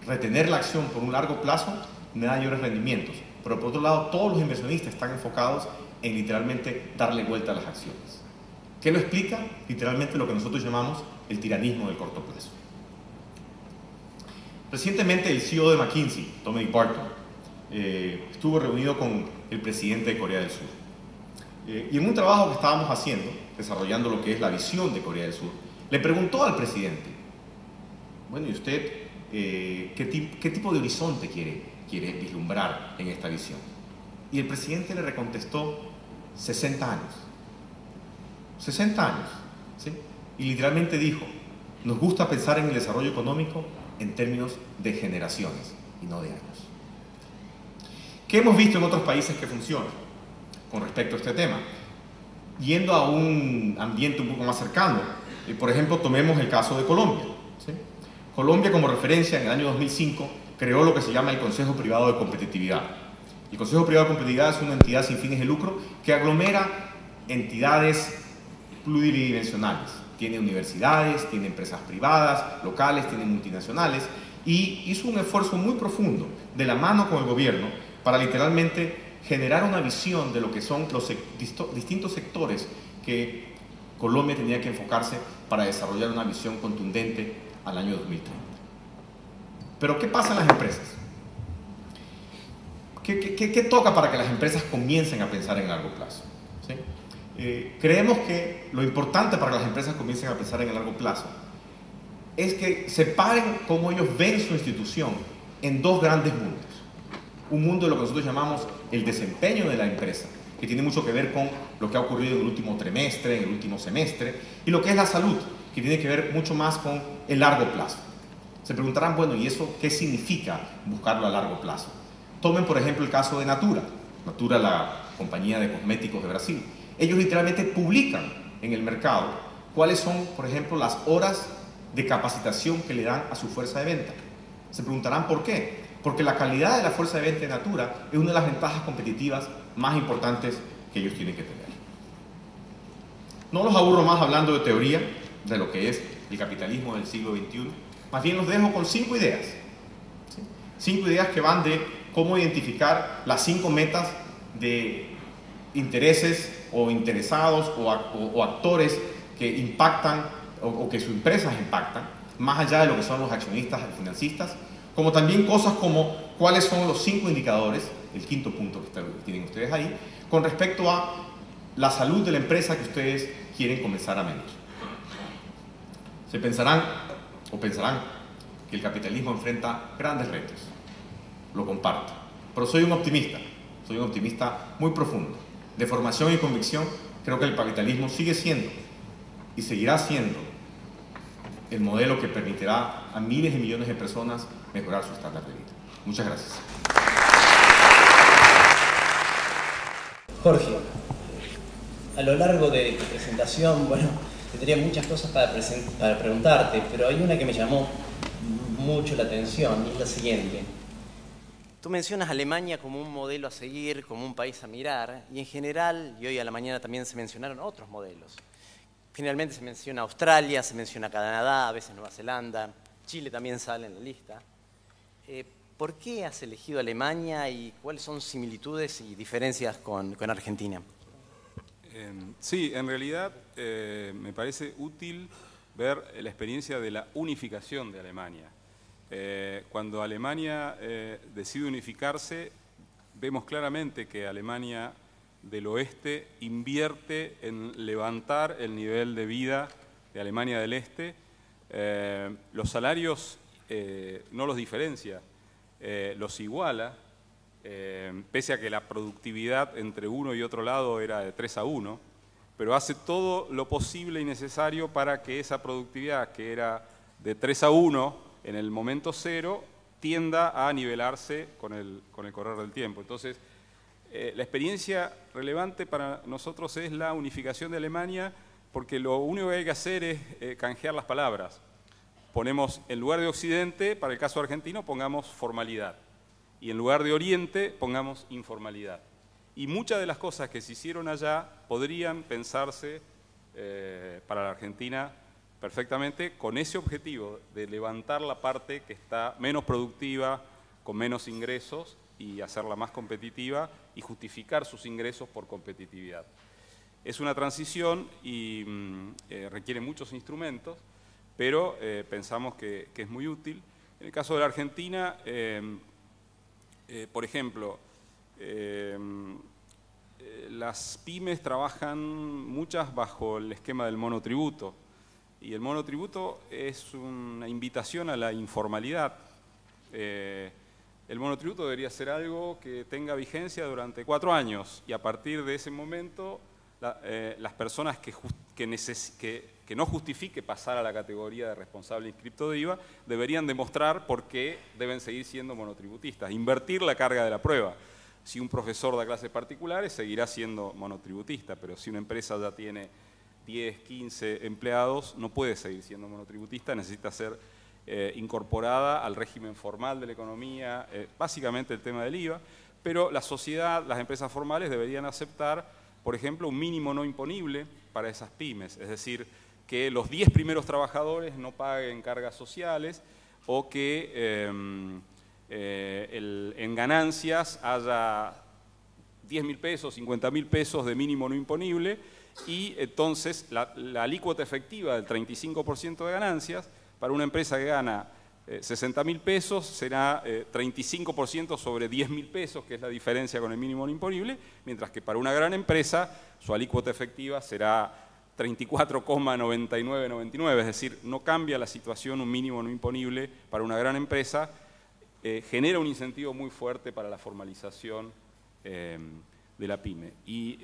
retener la acción por un largo plazo me da mayores rendimientos, pero por otro lado, todos los inversionistas están enfocados en literalmente darle vuelta a las acciones. ¿Qué lo explica? Literalmente lo que nosotros llamamos el tiranismo del corto plazo. Recientemente el CEO de McKinsey, Dominic Barton, estuvo reunido con el presidente de Corea del Sur. Y en un trabajo que estábamos haciendo, desarrollando lo que es la visión de Corea del Sur, le preguntó al presidente, bueno, ¿y usted qué tipo de horizonte quiere vislumbrar en esta visión? Y el presidente le recontestó 60 años. 60 años, ¿sí? Y literalmente dijo, nos gusta pensar en el desarrollo económico en términos de generaciones y no de años. ¿Qué hemos visto en otros países que funciona con respecto a este tema? Yendo a un ambiente un poco más cercano, por ejemplo, tomemos el caso de Colombia, ¿sí? Colombia, como referencia, en el año 2005 creó lo que se llama el Consejo Privado de Competitividad. El Consejo Privado de Competitividad es una entidad sin fines de lucro que aglomera entidades pluridimensionales. Tiene universidades, tiene empresas privadas, locales, tiene multinacionales, y hizo un esfuerzo muy profundo de la mano con el gobierno para literalmente generar una visión de lo que son los distintos sectores que Colombia tenía que enfocarse para desarrollar una visión contundente al año 2030. Pero ¿qué pasa en las empresas? ¿Qué toca para que las empresas comiencen a pensar en largo plazo? ¿Sí? Creemos que lo importante para que las empresas comiencen a pensar en el largo plazo es que separen cómo ellos ven su institución en dos grandes mundos. Un mundo de lo que nosotros llamamos el desempeño de la empresa, que tiene mucho que ver con lo que ha ocurrido en el último trimestre, en el último semestre, y lo que es la salud, que tiene que ver mucho más con el largo plazo. Se preguntarán, bueno, ¿y eso qué significa buscarlo a largo plazo? Tomen, por ejemplo, el caso de Natura. Natura, la compañía de cosméticos de Brasil. Ellos literalmente publican en el mercado cuáles son, por ejemplo, las horas de capacitación que le dan a su fuerza de venta. Se preguntarán por qué. Porque la calidad de la fuerza de venta de Natura es una de las ventajas competitivas más importantes que ellos tienen que tener. No los aburro más hablando de teoría de lo que es el capitalismo del siglo XXI. Más bien los dejo con 5 ideas. ¿Sí? 5 ideas que van de cómo identificar las 5 metas de intereses o interesados o actores que impactan o que sus empresas impactan, más allá de lo que son los accionistas y financistas, como también cosas como cuáles son los 5 indicadores, el 5.º punto que tienen ustedes ahí, con respecto a la salud de la empresa que ustedes quieren comenzar a medir. Se pensarán que el capitalismo enfrenta grandes retos. Lo comparto. Pero soy un optimista muy profundo. De formación y convicción, creo que el capitalismo sigue siendo y seguirá siendo el modelo que permitirá a miles de millones de personas mejorar su estándar de vida. Muchas gracias. Jorge, a lo largo de tu presentación, bueno, tendría muchas cosas para preguntarte, pero hay una que me llamó mucho la atención y es la siguiente. Tú mencionas a Alemania como un modelo a seguir, como un país a mirar, y en general, y hoy a la mañana también se mencionaron otros modelos. Finalmente se menciona Australia, se menciona Canadá, a veces Nueva Zelanda, Chile también sale en la lista. ¿Por qué has elegido Alemania y cuáles son similitudes y diferencias con Argentina? Sí, en realidad me parece útil ver la experiencia de la unificación de Alemania. Cuando Alemania decide unificarse, vemos claramente que Alemania del oeste invierte en levantar el nivel de vida de Alemania del este. Los salarios no los diferencia, los iguala, pese a que la productividad entre uno y otro lado era de 3-1, pero hace todo lo posible y necesario para que esa productividad, que era de 3-1 en el momento cero, tienda a nivelarse con el correr del tiempo. Entonces, la experiencia relevante para nosotros es la unificación de Alemania, porque lo único que hay que hacer es canjear las palabras. Ponemos, en lugar de Occidente, para el caso argentino, pongamos formalidad. Y en lugar de Oriente, pongamos informalidad. Y muchas de las cosas que se hicieron allá podrían pensarse para la Argentina perfectamente con ese objetivo de levantar la parte que está menos productiva, con menos ingresos, y hacerla más competitiva y justificar sus ingresos por competitividad. Es una transición y requiere muchos instrumentos, pero pensamos que es muy útil. En el caso de la Argentina, por ejemplo, las pymes trabajan muchas bajo el esquema del monotributo, y el monotributo es una invitación a la informalidad. El monotributo debería ser algo que tenga vigencia durante 4 años, y a partir de ese momento las personas que no justifique pasar a la categoría de responsable inscripto de IVA deberían demostrar por qué deben seguir siendo monotributistas, invertir la carga de la prueba. Si un profesor da clases particulares seguirá siendo monotributista, pero si una empresa ya tiene 10, 15 empleados, no puede seguir siendo monotributista, necesita ser incorporada al régimen formal de la economía, básicamente el tema del IVA, pero la sociedad, las empresas formales deberían aceptar, por ejemplo, un mínimo no imponible para esas pymes, es decir, que los 10 primeros trabajadores no paguen cargas sociales, o que en ganancias haya 10.000 pesos, 50.000 pesos de mínimo no imponible, y entonces la alícuota efectiva del 35% de ganancias para una empresa que gana 60.000 pesos será 35% sobre 10.000 pesos, que es la diferencia con el mínimo no imponible, mientras que para una gran empresa su alícuota efectiva será 34,9999, es decir, no cambia la situación un mínimo no imponible para una gran empresa, genera un incentivo muy fuerte para la formalización de la pyme. Y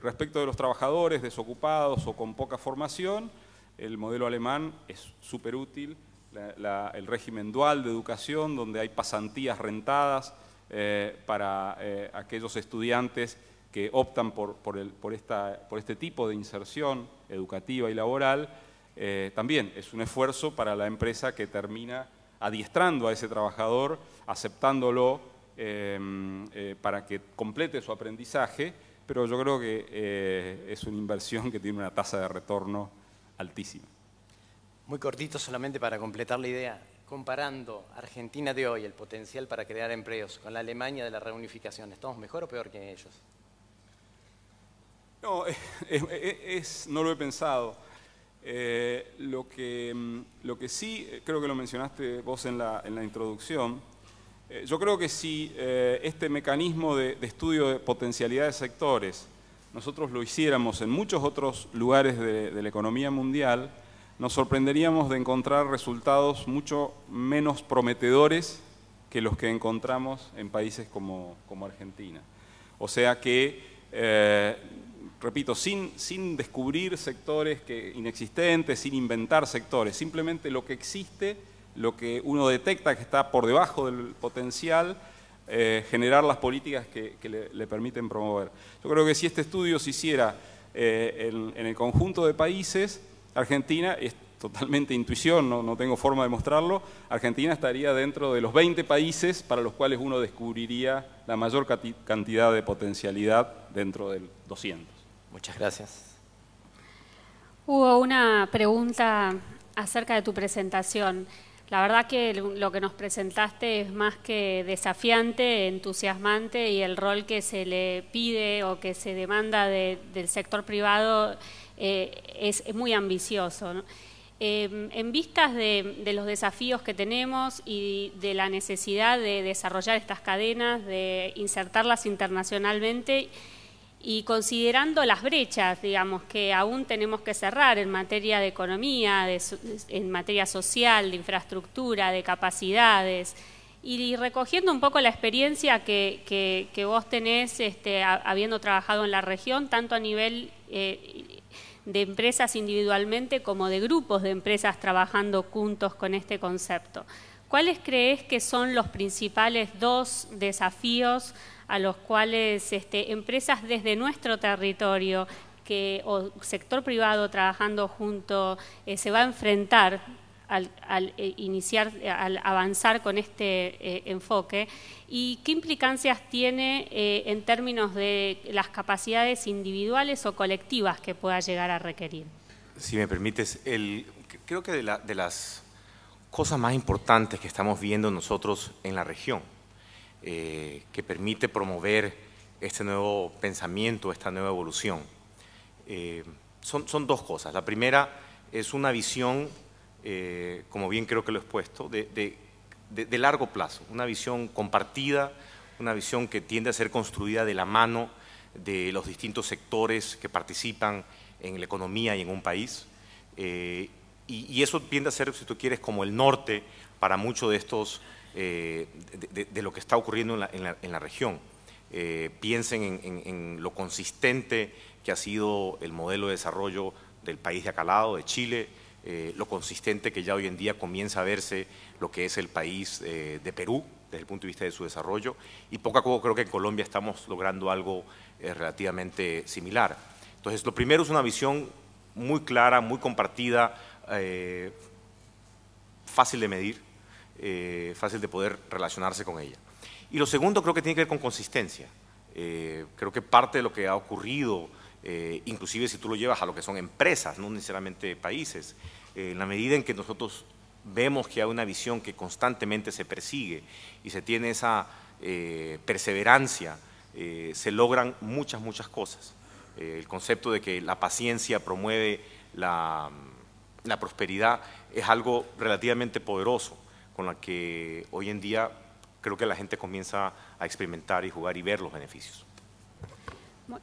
respecto de los trabajadores desocupados o con poca formación, el modelo alemán es súper útil, el régimen dual de educación, donde hay pasantías rentadas para aquellos estudiantes que optan por este tipo de inserción educativa y laboral, también es un esfuerzo para la empresa que termina adiestrando a ese trabajador, aceptándolo para que complete su aprendizaje, pero yo creo que es una inversión que tiene una tasa de retorno altísima. Muy cortito, solamente para completar la idea. Comparando Argentina de hoy, el potencial para crear empleos, con la Alemania de la reunificación, ¿estamos mejor o peor que ellos? No, no lo he pensado. Lo que sí, creo que lo mencionaste vos en la introducción, yo creo que si este mecanismo de estudio de potencialidad de sectores nosotros lo hiciéramos en muchos otros lugares de la economía mundial, nos sorprenderíamos de encontrar resultados mucho menos prometedores que los que encontramos en países como Argentina. O sea que, repito, sin descubrir sectores inexistentes, sin inventar sectores, simplemente lo que existe, lo que uno detecta que está por debajo del potencial, generar las políticas que le permiten promover. Yo creo que si este estudio se hiciera en el conjunto de países, Argentina, es totalmente intuición, no tengo forma de mostrarlo, Argentina estaría dentro de los 20 países para los cuales uno descubriría la mayor cantidad de potencialidad dentro del 200. Muchas gracias. Hubo una pregunta acerca de tu presentación. La verdad que lo que nos presentaste es más que desafiante, entusiasmante, y el rol que se le pide o que se demanda del sector privado es muy ambicioso, ¿no? En vistas de los desafíos que tenemos y de la necesidad de desarrollar estas cadenas, de insertarlas internacionalmente, y considerando las brechas, digamos, que aún tenemos que cerrar en materia de economía, en materia social, de infraestructura, de capacidades, y recogiendo un poco la experiencia que vos tenés habiendo trabajado en la región, tanto a nivel de empresas individualmente como de grupos de empresas trabajando juntos con este concepto. ¿cuáles crees que son los principales 2 desafíos a los cuales empresas desde nuestro territorio o sector privado trabajando junto se va a enfrentar al avanzar con este enfoque, y qué implicancias tiene en términos de las capacidades individuales o colectivas que pueda llegar a requerir? Si me permites, creo que de las cosas más importantes que estamos viendo nosotros en la región, que permite promover este nuevo pensamiento, esta nueva evolución, son 2 cosas. La primera es una visión, como bien creo que lo he expuesto, de largo plazo, una visión compartida, una visión que tiende a ser construida de la mano de los distintos sectores que participan en la economía y en un país, y eso tiende a ser, si tú quieres, como el norte para mucho de estos, de lo que está ocurriendo en la región. Piensen en lo consistente que ha sido el modelo de desarrollo del país de acá al lado, de Chile, lo consistente que ya hoy en día comienza a verse lo que es el país de Perú, desde el punto de vista de su desarrollo, y poco a poco creo que en Colombia estamos logrando algo relativamente similar. Entonces, lo primero es una visión muy clara, muy compartida, fácil de medir, fácil de poder relacionarse con ella. Y lo segundo creo que tiene que ver con consistencia. Creo que parte de lo que ha ocurrido, inclusive si tú lo llevas a lo que son empresas, no necesariamente países, en la medida en que nosotros vemos que hay una visión que constantemente se persigue y se tiene esa perseverancia, se logran muchas cosas. El concepto de que la paciencia promueve la prosperidad es algo relativamente poderoso, con la que hoy en día creo que la gente comienza a experimentar y jugar y ver los beneficios.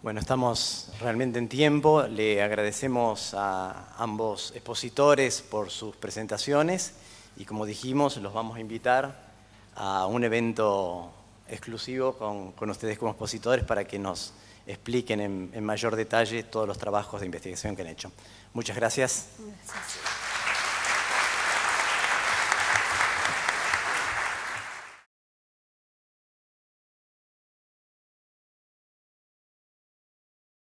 Bueno, estamos realmente en tiempo. Le agradecemos a ambos expositores por sus presentaciones y, como dijimos, los vamos a invitar a un evento exclusivo con ustedes como expositores para que nos expliquen en mayor detalle todos los trabajos de investigación que han hecho. Muchas gracias. Gracias.